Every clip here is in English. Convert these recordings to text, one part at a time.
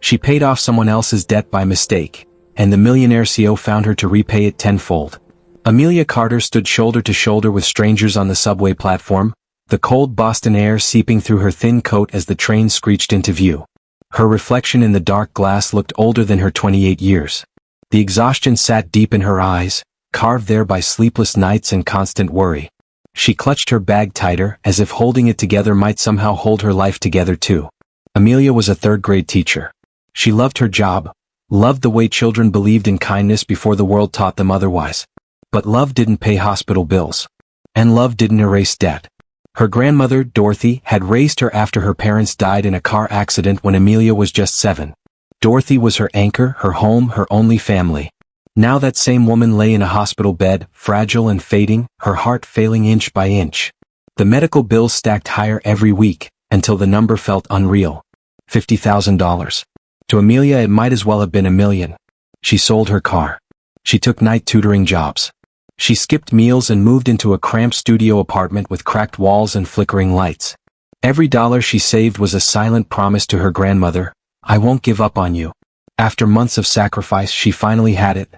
She paid off someone else's debt by mistake, and the millionaire CEO found her to repay it tenfold. Amelia Carter stood shoulder to shoulder with strangers on the subway platform, the cold Boston air seeping through her thin coat as the train screeched into view. Her reflection in the dark glass looked older than her 28 years. The exhaustion sat deep in her eyes, carved there by sleepless nights and constant worry. She clutched her bag tighter, as if holding it together might somehow hold her life together too. Amelia was a third-grade teacher. She loved her job, loved the way children believed in kindness before the world taught them otherwise. But love didn't pay hospital bills. And love didn't erase debt. Her grandmother, Dorothy, had raised her after her parents died in a car accident when Amelia was just 7. Dorothy was her anchor, her home, her only family. Now that same woman lay in a hospital bed, fragile and fading, her heart failing inch by inch. The medical bills stacked higher every week, until the number felt unreal. $50,000. To Amelia it might as well have been $1 million. She sold her car. She took night tutoring jobs. She skipped meals and moved into a cramped studio apartment with cracked walls and flickering lights. Every dollar she saved was a silent promise to her grandmother, "I won't give up on you." After months of sacrifice, she finally had it.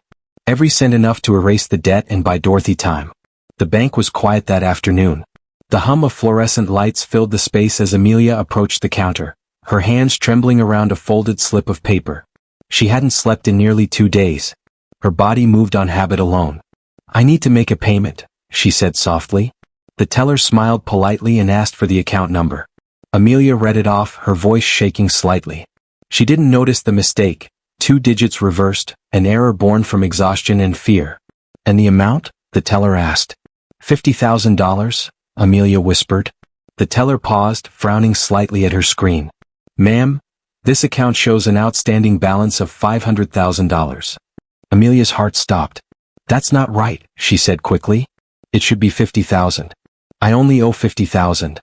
Every cent enough to erase the debt and buy Dorothy time. The bank was quiet that afternoon. The hum of fluorescent lights filled the space as Amelia approached the counter, her hands trembling around a folded slip of paper. She hadn't slept in nearly 2 days. Her body moved on habit alone. "I need to make a payment," she said softly. The teller smiled politely and asked for the account number. Amelia read it off, her voice shaking slightly. She didn't notice the mistake, 2 digits reversed, an error born from exhaustion and fear. "And the amount?" the teller asked. $50,000, Amelia whispered. The teller paused, frowning slightly at her screen. "Ma'am, this account shows an outstanding balance of $500,000. Amelia's heart stopped. "That's not right," she said quickly. "It should be 50,000. I only owe 50,000.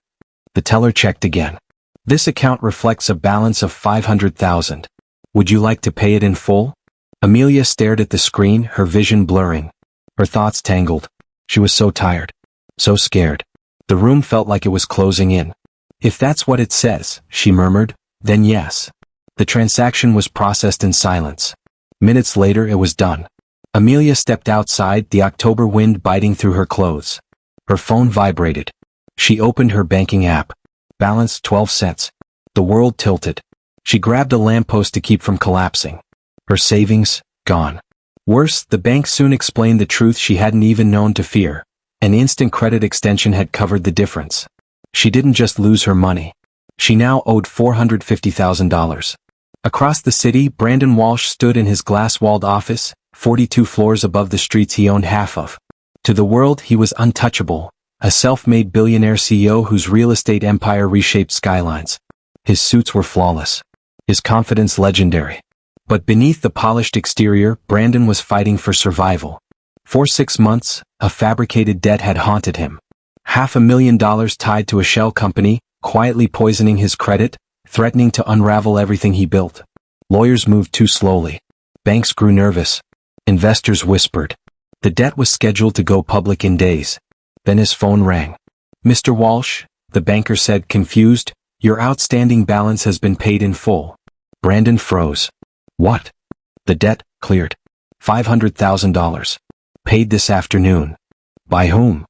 The teller checked again. "This account reflects a balance of 500,000. Would you like to pay it in full?" Amelia stared at the screen, her vision blurring. Her thoughts tangled. She was so tired. So scared. The room felt like it was closing in. "If that's what it says," she murmured, "then yes." The transaction was processed in silence. Minutes later it was done. Amelia stepped outside, the October wind biting through her clothes. Her phone vibrated. She opened her banking app. Balance 12 cents. The world tilted. She grabbed a lamppost to keep from collapsing. Her savings, gone. Worse, the bank soon explained the truth she hadn't even known to fear. An instant credit extension had covered the difference. She didn't just lose her money. She now owed $450,000. Across the city, Brandon Walsh stood in his glass-walled office, 42 floors above the streets he owned half of. To the world, he was untouchable, a self-made billionaire CEO whose real estate empire reshaped skylines. His suits were flawless. His confidence legendary. But beneath the polished exterior, Brandon was fighting for survival. For 6 months, a fabricated debt had haunted him. $500,000 tied to a shell company, quietly poisoning his credit, threatening to unravel everything he built. Lawyers moved too slowly. Banks grew nervous. Investors whispered. The debt was scheduled to go public in days. Then his phone rang. "Mr. Walsh," the banker said, confused, "your outstanding balance has been paid in full." Brandon froze. "What?" "The debt cleared. $500,000. Paid this afternoon." "By whom?"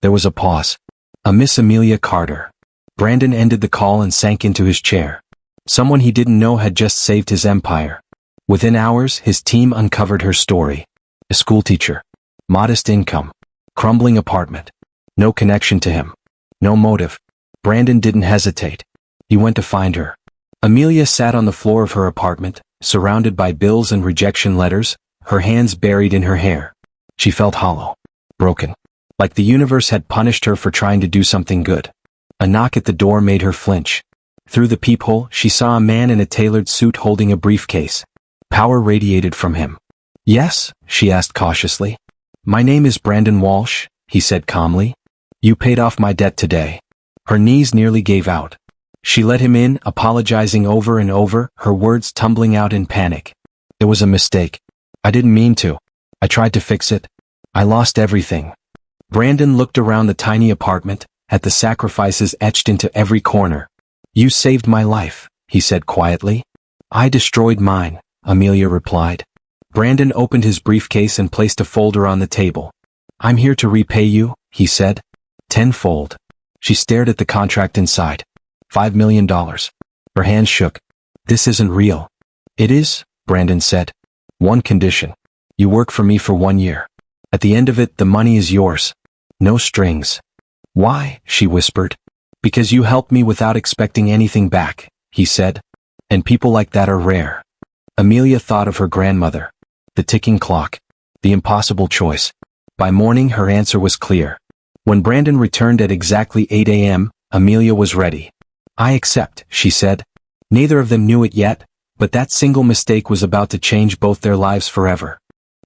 There was a pause. "A Miss Amelia Carter." Brandon ended the call and sank into his chair. Someone he didn't know had just saved his empire. Within hours, his team uncovered her story. A schoolteacher. Modest income. Crumbling apartment. No connection to him. No motive. Brandon didn't hesitate. He went to find her. Amelia sat on the floor of her apartment, surrounded by bills and rejection letters, her hands buried in her hair. She felt hollow. Broken. Like the universe had punished her for trying to do something good. A knock at the door made her flinch. Through the peephole, she saw a man in a tailored suit holding a briefcase. Power radiated from him. "Yes?" she asked cautiously. "My name is Brandon Walsh," he said calmly. "You paid off my debt today." Her knees nearly gave out. She let him in, apologizing over and over, her words tumbling out in panic. "It was a mistake. I didn't mean to. I tried to fix it. I lost everything." Brandon looked around the tiny apartment, at the sacrifices etched into every corner. "You saved my life," he said quietly. I destroyed mine, Amelia replied. Brandon opened his briefcase and placed a folder on the table. I'm here to repay you, he said. Tenfold. She stared at the contract inside. $5 million. Her hands shook. This isn't real. It is, Brandon said. One condition. You work for me for 1 year. At the end of it, the money is yours. No strings. Why? She whispered. Because you helped me without expecting anything back, he said. And people like that are rare. Amelia thought of her grandmother. The ticking clock. The impossible choice. By morning her answer was clear. When Brandon returned at exactly 8 a.m., Amelia was ready. I accept, she said. Neither of them knew it yet, but that single mistake was about to change both their lives forever.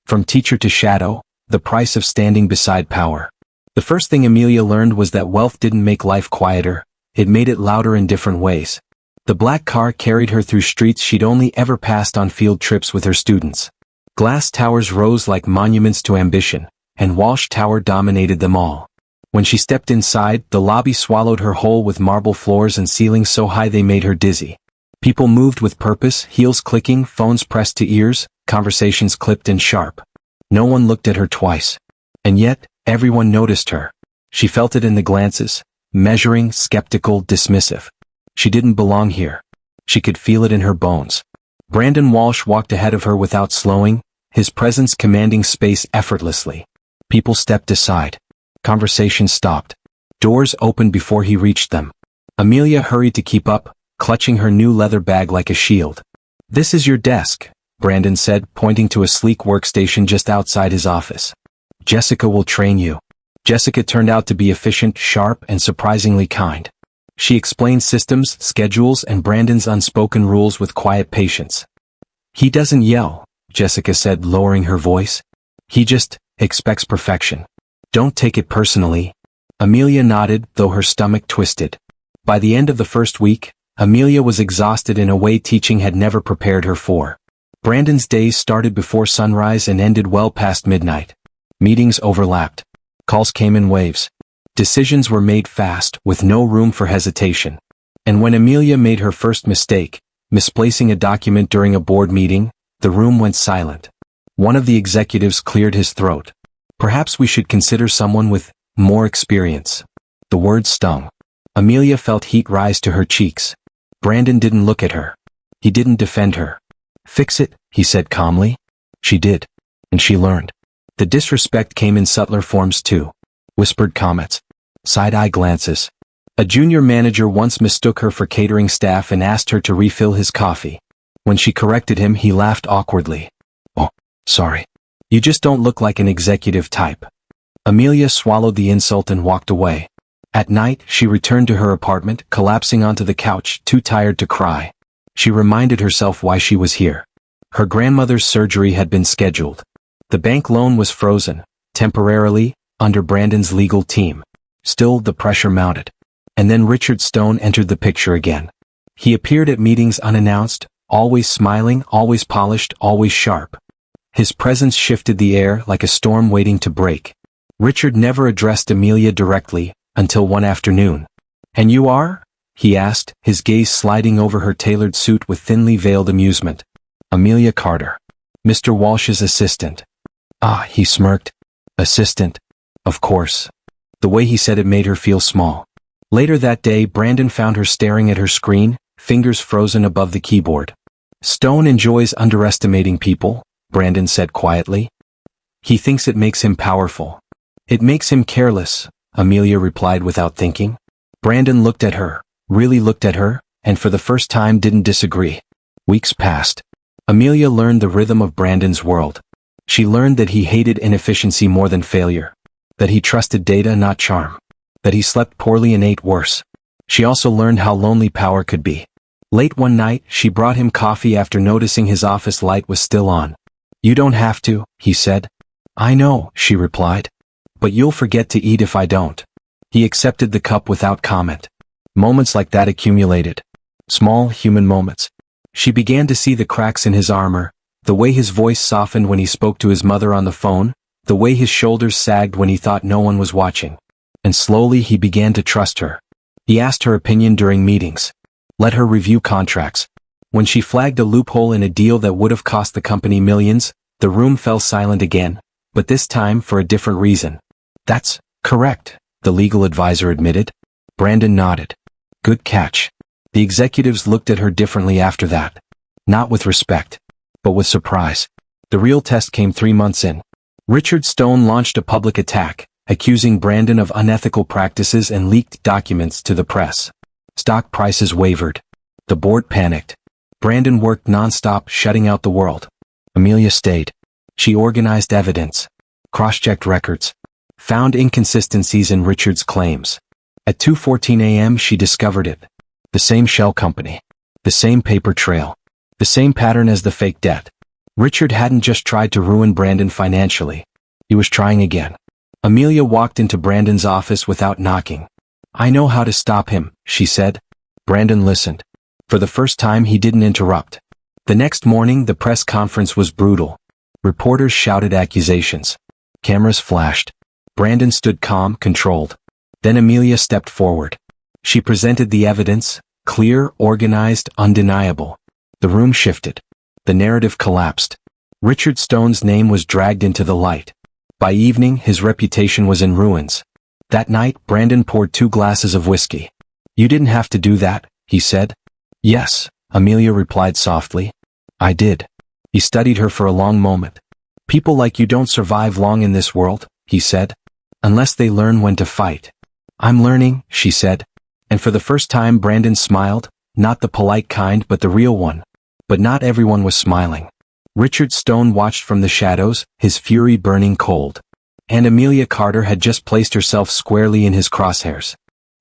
From teacher to shadow, the price of standing beside power. The first thing Amelia learned was that wealth didn't make life quieter, it made it louder in different ways. The black car carried her through streets she'd only ever passed on field trips with her students. Glass towers rose like monuments to ambition, and Walsh Tower dominated them all. When she stepped inside, the lobby swallowed her whole with marble floors and ceilings so high they made her dizzy. People moved with purpose, heels clicking, phones pressed to ears, conversations clipped and sharp. No one looked at her twice. And yet, everyone noticed her. She felt it in the glances, measuring, skeptical, dismissive. She didn't belong here. She could feel it in her bones. Brandon Walsh walked ahead of her without slowing, his presence commanding space effortlessly. People stepped aside. Conversation stopped. Doors opened before he reached them. Amelia hurried to keep up, clutching her new leather bag like a shield. This is your desk, Brandon said, pointing to a sleek workstation just outside his office. Jessica will train you. Jessica turned out to be efficient, sharp, and surprisingly kind. She explained systems, schedules, and Brandon's unspoken rules with quiet patience. He doesn't yell, Jessica said, lowering her voice. He just expects perfection. Don't take it personally. Amelia nodded, though her stomach twisted. By the end of the first week, Amelia was exhausted in a way teaching had never prepared her for. Brandon's days started before sunrise and ended well past midnight. Meetings overlapped. Calls came in waves. Decisions were made fast, with no room for hesitation. And when Amelia made her first mistake, misplacing a document during a board meeting, the room went silent. One of the executives cleared his throat. Perhaps we should consider someone with more experience. The word stung. Amelia felt heat rise to her cheeks. Brandon didn't look at her. He didn't defend her. Fix it, he said calmly. She did. And she learned. The disrespect came in subtler forms too. Whispered comments. Side-eye glances. A junior manager once mistook her for catering staff and asked her to refill his coffee. When she corrected him, he laughed awkwardly. Oh, sorry. You just don't look like an executive type. Amelia swallowed the insult and walked away. At night, she returned to her apartment, collapsing onto the couch, too tired to cry. She reminded herself why she was here. Her grandmother's surgery had been scheduled. The bank loan was frozen, temporarily, under Brandon's legal team. Still, the pressure mounted. And then Richard Stone entered the picture again. He appeared at meetings unannounced, always smiling, always polished, always sharp. His presence shifted the air like a storm waiting to break. Richard never addressed Amelia directly, until one afternoon. And you are? He asked, his gaze sliding over her tailored suit with thinly veiled amusement. Amelia Carter. Mr. Walsh's assistant. Ah, he smirked. Assistant. Of course. The way he said it made her feel small. Later that day, Brandon found her staring at her screen, fingers frozen above the keyboard. Stone enjoys underestimating people, Brandon said quietly. He thinks it makes him powerful. It makes him careless, Amelia replied without thinking. Brandon looked at her, really looked at her, and for the first time didn't disagree. Weeks passed. Amelia learned the rhythm of Brandon's world. She learned that he hated inefficiency more than failure. That he trusted data, not charm. That he slept poorly and ate worse. She also learned how lonely power could be. Late one night, she brought him coffee after noticing his office light was still on. You don't have to, he said. I know, she replied. But you'll forget to eat if I don't. He accepted the cup without comment. Moments like that accumulated. Small, human moments. She began to see the cracks in his armor, the way his voice softened when he spoke to his mother on the phone, the way his shoulders sagged when he thought no one was watching. And slowly he began to trust her. He asked her opinion during meetings. Let her review contracts. When she flagged a loophole in a deal that would have cost the company millions, the room fell silent again, but this time for a different reason. That's correct, the legal advisor admitted. Brandon nodded. Good catch. The executives looked at her differently after that. Not with respect, but with surprise. The real test came 3 months in. Richard Stone launched a public attack, accusing Brandon of unethical practices and leaked documents to the press. Stock prices wavered. The board panicked. Brandon worked non-stop, shutting out the world. Amelia stayed. She organized evidence, cross-checked records, found inconsistencies in Richard's claims. At 2:14 a.m. she discovered it. The same shell company. The same paper trail. The same pattern as the fake debt. Richard hadn't just tried to ruin Brandon financially. He was trying again. Amelia walked into Brandon's office without knocking. I know how to stop him, she said. Brandon listened. For the first time he didn't interrupt. The next morning the press conference was brutal. Reporters shouted accusations. Cameras flashed. Brandon stood calm, controlled. Then Amelia stepped forward. She presented the evidence, clear, organized, undeniable. The room shifted. The narrative collapsed. Richard Stone's name was dragged into the light. By evening, his reputation was in ruins. That night, Brandon poured 2 glasses of whiskey. You didn't have to do that, he said. Yes, Amelia replied softly. I did. He studied her for a long moment. People like you don't survive long in this world, he said. Unless they learn when to fight. I'm learning, she said. And for the first time Brandon smiled, not the polite kind but the real one. But not everyone was smiling. Richard Stone watched from the shadows, his fury burning cold. And Amelia Carter had just placed herself squarely in his crosshairs.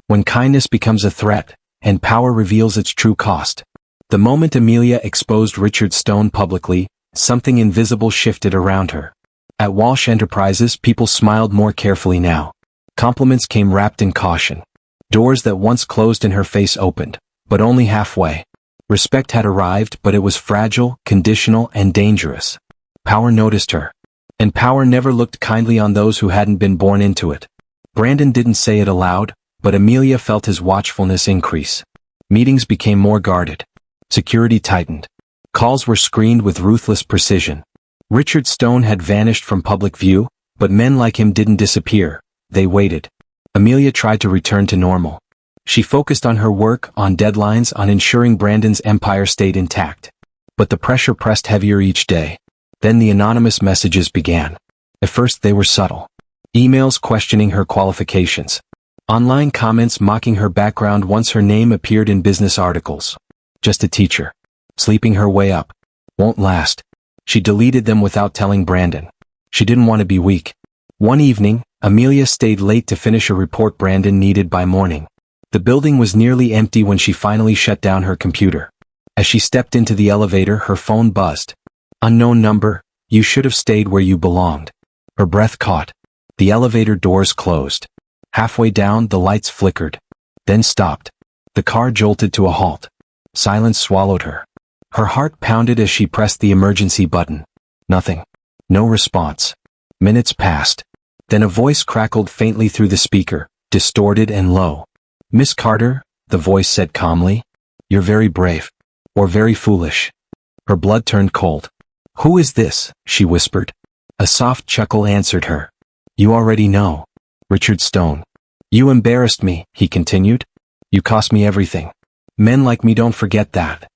When kindness becomes a threat, and power reveals its true cost. The moment Amelia exposed Richard Stone publicly, something invisible shifted around her. At Walsh Enterprises people smiled more carefully now. Compliments came wrapped in caution. Doors that once closed in her face opened, but only halfway. Respect had arrived, but it was fragile, conditional, and dangerous. Power noticed her. And power never looked kindly on those who hadn't been born into it. Brandon didn't say it aloud, but Amelia felt his watchfulness increase. Meetings became more guarded. Security tightened. Calls were screened with ruthless precision. Richard Stone had vanished from public view, but men like him didn't disappear. They waited. Amelia tried to return to normal. She focused on her work, on deadlines, on ensuring Brandon's empire stayed intact. But the pressure pressed heavier each day. Then the anonymous messages began. At first they were subtle. Emails questioning her qualifications. Online comments mocking her background once her name appeared in business articles. Just a teacher. Sleeping her way up. Won't last. She deleted them without telling Brandon. She didn't want to be weak. One evening, Amelia stayed late to finish a report Brandon needed by morning. The building was nearly empty when she finally shut down her computer. As she stepped into the elevator, her phone buzzed. Unknown number, you should have stayed where you belonged. Her breath caught. The elevator doors closed. Halfway down, the lights flickered. Then stopped. The car jolted to a halt. Silence swallowed her. Her heart pounded as she pressed the emergency button. Nothing. No response. Minutes passed. Then a voice crackled faintly through the speaker, distorted and low. Miss Carter, the voice said calmly. You're very brave. Or very foolish. Her blood turned cold. Who is this? She whispered. A soft chuckle answered her. You already know. Richard Stone. You embarrassed me, he continued. You cost me everything. Men like me don't forget that.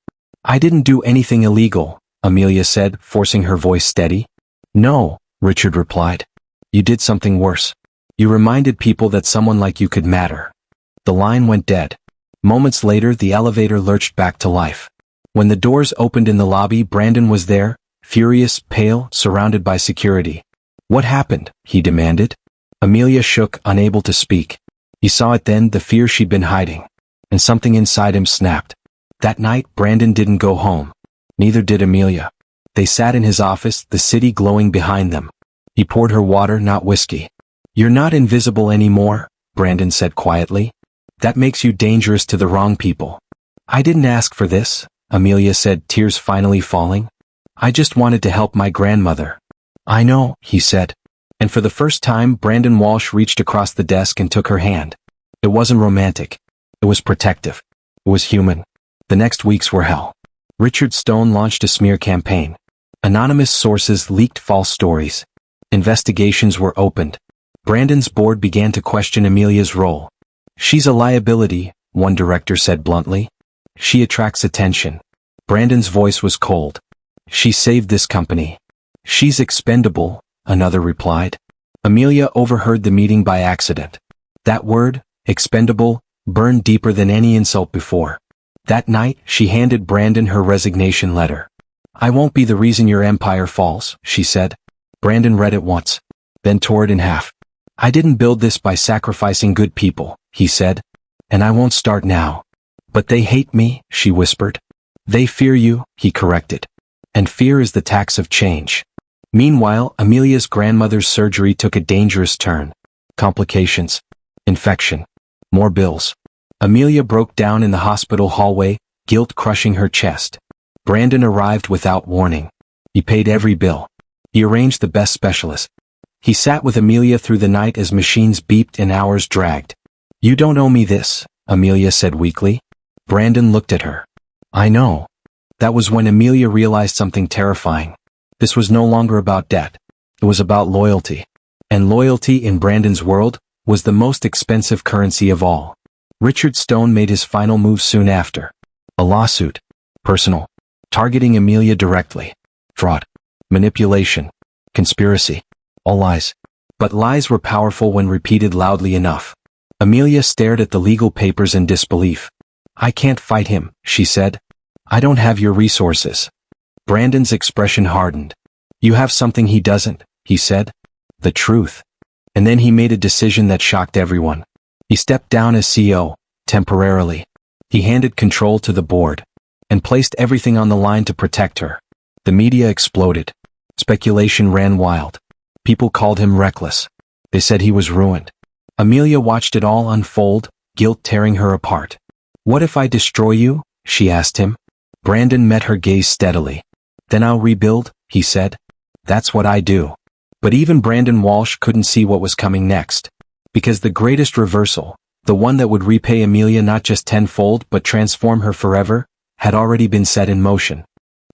I didn't do anything illegal, Amelia said, forcing her voice steady. No, Richard replied. You did something worse. You reminded people that someone like you could matter. The line went dead. Moments later, the elevator lurched back to life. When the doors opened in the lobby, Brandon was there, furious, pale, surrounded by security. What happened? He demanded. Amelia shook, unable to speak. He saw it then, the fear she'd been hiding. And something inside him snapped. That night, Brandon didn't go home. Neither did Amelia. They sat in his office, the city glowing behind them. He poured her water, not whiskey. You're not invisible anymore, Brandon said quietly. That makes you dangerous to the wrong people. I didn't ask for this, Amelia said, tears finally falling. I just wanted to help my grandmother. I know, he said. And for the first time, Brandon Walsh reached across the desk and took her hand. It wasn't romantic. It was protective. It was human. The next weeks were hell. Richard Stone launched a smear campaign. Anonymous sources leaked false stories. Investigations were opened. Brandon's board began to question Amelia's role. "She's a liability," one director said bluntly. "She attracts attention." Brandon's voice was cold. "She saved this company." "She's expendable," another replied. Amelia overheard the meeting by accident. That word, expendable, burned deeper than any insult before. That night, she handed Brandon her resignation letter. "I won't be the reason your empire falls," she said. Brandon read it once, then tore it in half. "I didn't build this by sacrificing good people," he said. "And I won't start now." "But they hate me," she whispered. "They fear you," he corrected. "And fear is the tax of change." Meanwhile, Amelia's grandmother's surgery took a dangerous turn. Complications. Infection. More bills. Amelia broke down in the hospital hallway, guilt crushing her chest. Brandon arrived without warning. He paid every bill. He arranged the best specialist. He sat with Amelia through the night as machines beeped and hours dragged. "You don't owe me this," Amelia said weakly. Brandon looked at her. "I know." That was when Amelia realized something terrifying. This was no longer about debt. It was about loyalty. And loyalty in Brandon's world was the most expensive currency of all. Richard Stone made his final move soon after. A lawsuit. Personal. Targeting Amelia directly. Fraud. Manipulation. Conspiracy. All lies. But lies were powerful when repeated loudly enough. Amelia stared at the legal papers in disbelief. "I can't fight him," she said. "I don't have your resources." Brandon's expression hardened. "You have something he doesn't," he said. "The truth." And then he made a decision that shocked everyone. He stepped down as CEO, temporarily. He handed control to the board, and placed everything on the line to protect her. The media exploded. Speculation ran wild. People called him reckless. They said he was ruined. Amelia watched it all unfold, guilt tearing her apart. "What if I destroy you?" she asked him. Brandon met her gaze steadily. "Then I'll rebuild," he said. "That's what I do." But even Brandon Walsh couldn't see what was coming next. Because the greatest reversal, the one that would repay Amelia not just tenfold but transform her forever, had already been set in motion.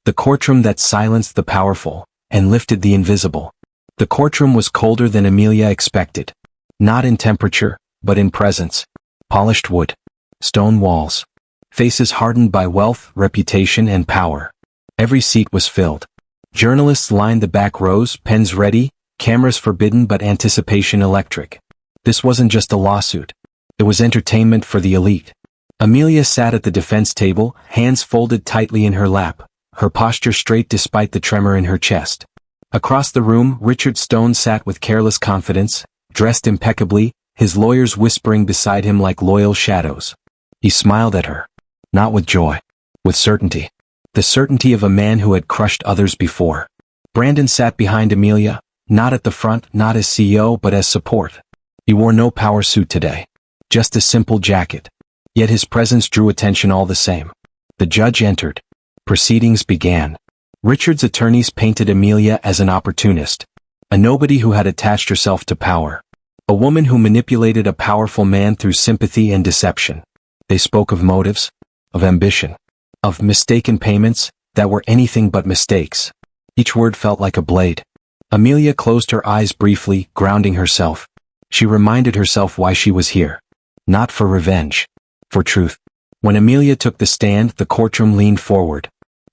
The courtroom that silenced the powerful and lifted the invisible. The courtroom was colder than Amelia expected. Not in temperature, but in presence. Polished wood. Stone walls. Faces hardened by wealth, reputation, and power. Every seat was filled. Journalists lined the back rows, pens ready, cameras forbidden but anticipation electric. This wasn't just a lawsuit. It was entertainment for the elite. Amelia sat at the defense table, hands folded tightly in her lap, her posture straight despite the tremor in her chest. Across the room, Richard Stone sat with careless confidence, dressed impeccably, his lawyers whispering beside him like loyal shadows. He smiled at her. Not with joy. With certainty. The certainty of a man who had crushed others before. Brandon sat behind Amelia, not at the front, not as CEO, but as support. He wore no power suit today. Just a simple jacket. Yet his presence drew attention all the same. The judge entered. Proceedings began. Richard's attorneys painted Amelia as an opportunist. A nobody who had attached herself to power. A woman who manipulated a powerful man through sympathy and deception. They spoke of motives, of ambition, of mistaken payments that were anything but mistakes. Each word felt like a blade. Amelia closed her eyes briefly, grounding herself. She reminded herself why she was here. Not for revenge. For truth. When Amelia took the stand, the courtroom leaned forward.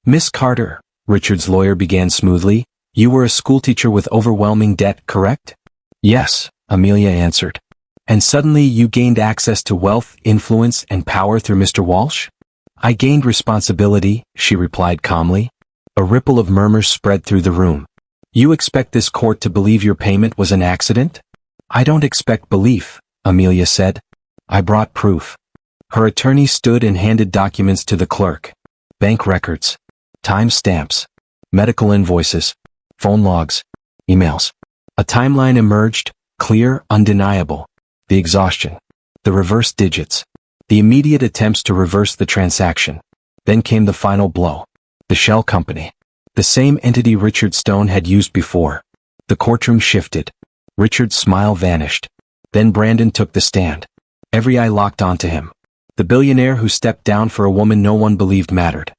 "Miss Carter," Richard's lawyer began smoothly, "you were a schoolteacher with overwhelming debt, correct?" "Yes," Amelia answered. "And suddenly you gained access to wealth, influence, and power through Mr. Walsh?" "I gained responsibility," she replied calmly. A ripple of murmurs spread through the room. "You expect this court to believe your payment was an accident?" "I don't expect belief," Amelia said. "I brought proof." Her attorney stood and handed documents to the clerk. Bank records. Time stamps. Medical invoices. Phone logs. Emails. A timeline emerged, clear, undeniable. The exhaustion. The reverse digits. The immediate attempts to reverse the transaction. Then came the final blow. The shell company. The same entity Richard Stone had used before. The courtroom shifted. Richard's smile vanished. Then Brandon took the stand. Every eye locked onto him. The billionaire who stepped down for a woman no one believed mattered.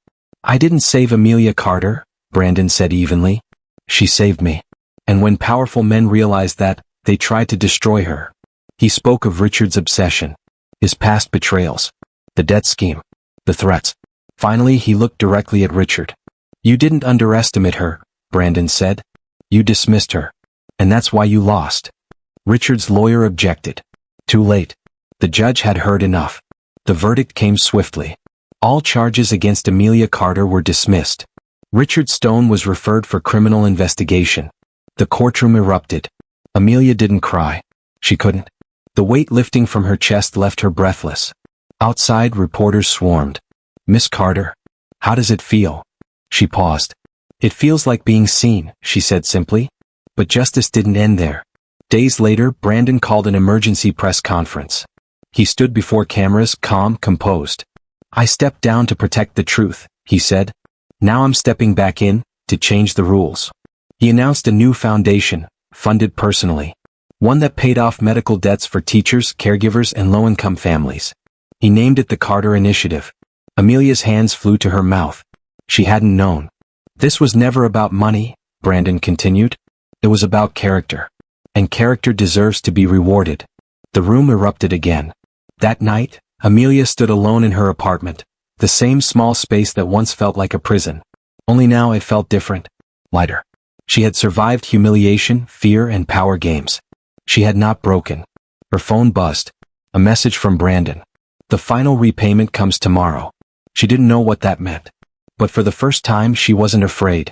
I didn't save Amelia Carter, Brandon said evenly. She saved me. And when powerful men realized that, they tried to destroy her. He spoke of Richard's obsession, his past betrayals, the debt scheme, the threats. Finally, he looked directly at Richard. You didn't underestimate her, Brandon said. You dismissed her. And that's why you lost. Richard's lawyer objected. Too late. The judge had heard enough. The verdict came swiftly. All charges against Amelia Carter were dismissed. Richard Stone was referred for criminal investigation. The courtroom erupted. Amelia didn't cry. She couldn't. The weight lifting from her chest left her breathless. Outside, reporters swarmed. Miss Carter, how does it feel? She paused. It feels like being seen, she said simply. But justice didn't end there. Days later, Brandon called an emergency press conference. He stood before cameras, calm, composed. I stepped down to protect the truth, he said. Now I'm stepping back in, to change the rules. He announced a new foundation, funded personally. One that paid off medical debts for teachers, caregivers, and low-income families. He named it the Carter Initiative. Amelia's hands flew to her mouth. She hadn't known. This was never about money, Brandon continued. It was about character. And character deserves to be rewarded. The room erupted again. That night, Amelia stood alone in her apartment, the same small space that once felt like a prison. Only now it felt different, lighter. She had survived humiliation, fear, and power games. She had not broken. Her phone buzzed. A message from Brandon. The final repayment comes tomorrow. She didn't know what that meant. But for the first time she wasn't afraid.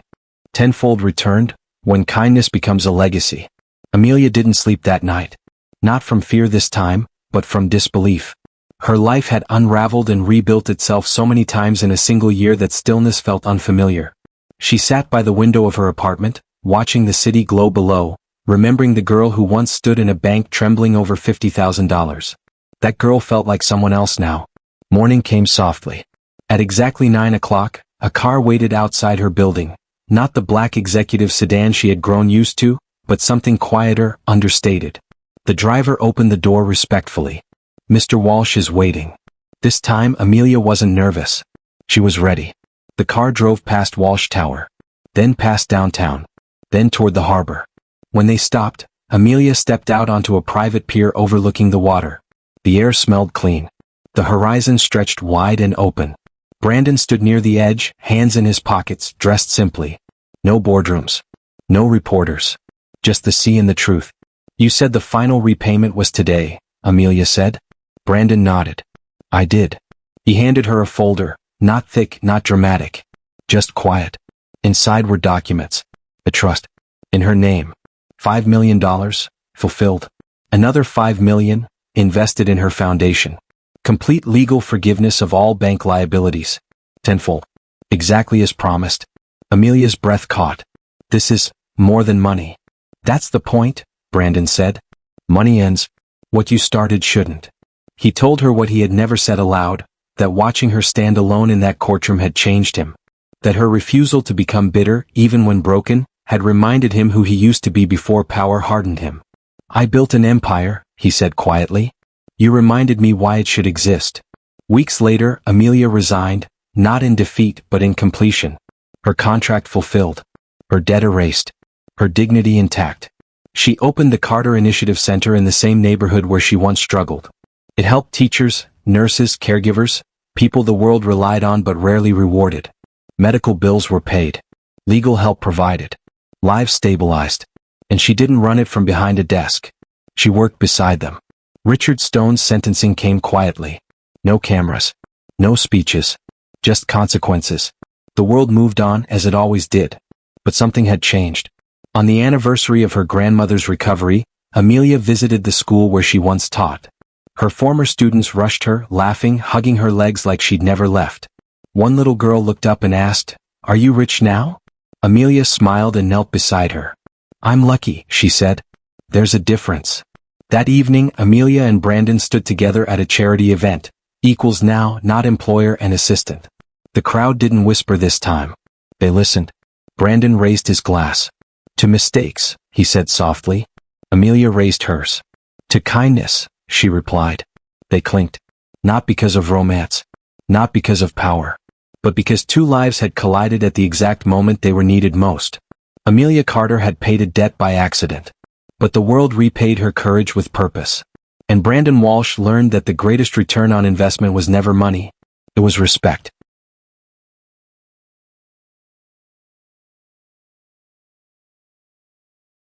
Tenfold returned, when kindness becomes a legacy. Amelia didn't sleep that night. Not from fear this time, but from disbelief. Her life had unraveled and rebuilt itself so many times in a single year that stillness felt unfamiliar. She sat by the window of her apartment, watching the city glow below, remembering the girl who once stood in a bank trembling over $50,000. That girl felt like someone else now. Morning came softly. At exactly 9 o'clock, a car waited outside her building. Not the black executive sedan she had grown used to, but something quieter, understated. The driver opened the door respectfully. Mr. Walsh is waiting. This time Amelia wasn't nervous. She was ready. The car drove past Walsh Tower. Then past downtown. Then toward the harbor. When they stopped, Amelia stepped out onto a private pier overlooking the water. The air smelled clean. The horizon stretched wide and open. Brandon stood near the edge, hands in his pockets, dressed simply. No boardrooms. No reporters. Just the sea and the truth. You said the final repayment was today, Amelia said. Brandon nodded. I did. He handed her a folder, not thick, not dramatic. Just quiet. Inside were documents. A trust. In her name. $5 million, fulfilled. Another $5 million, invested in her foundation. Complete legal forgiveness of all bank liabilities. Tenfold. Exactly as promised. Amelia's breath caught. This is more than money. That's the point, Brandon said. Money ends. What you started shouldn't. He told her what he had never said aloud, that watching her stand alone in that courtroom had changed him. That her refusal to become bitter, even when broken, had reminded him who he used to be before power hardened him. I built an empire, he said quietly. You reminded me why it should exist. Weeks later, Amelia resigned, not in defeat but in completion. Her contract fulfilled. Her debt erased. Her dignity intact. She opened the Carter Initiative Center in the same neighborhood where she once struggled. It helped teachers, nurses, caregivers, people the world relied on but rarely rewarded. Medical bills were paid. Legal help provided. Lives stabilized. And she didn't run it from behind a desk. She worked beside them. Richard Stone's sentencing came quietly. No cameras. No speeches. Just consequences. The world moved on as it always did. But something had changed. On the anniversary of her grandmother's recovery, Amelia visited the school where she once taught. Her former students rushed her, laughing, hugging her legs like she'd never left. One little girl looked up and asked, "Are you rich now?" Amelia smiled and knelt beside her. "I'm lucky," she said. "There's a difference." That evening, Amelia and Brandon stood together at a charity event. Equals now, not employer and assistant. The crowd didn't whisper this time. They listened. Brandon raised his glass. "To mistakes," he said softly. Amelia raised hers. "To kindness," she replied. They clinked. Not because of romance. Not because of power. but because two lives had collided at the exact moment they were needed most. Amelia Carter had paid a debt by accident. But the world repaid her courage with purpose. And Brandon Walsh learned that the greatest return on investment was never money. It was respect.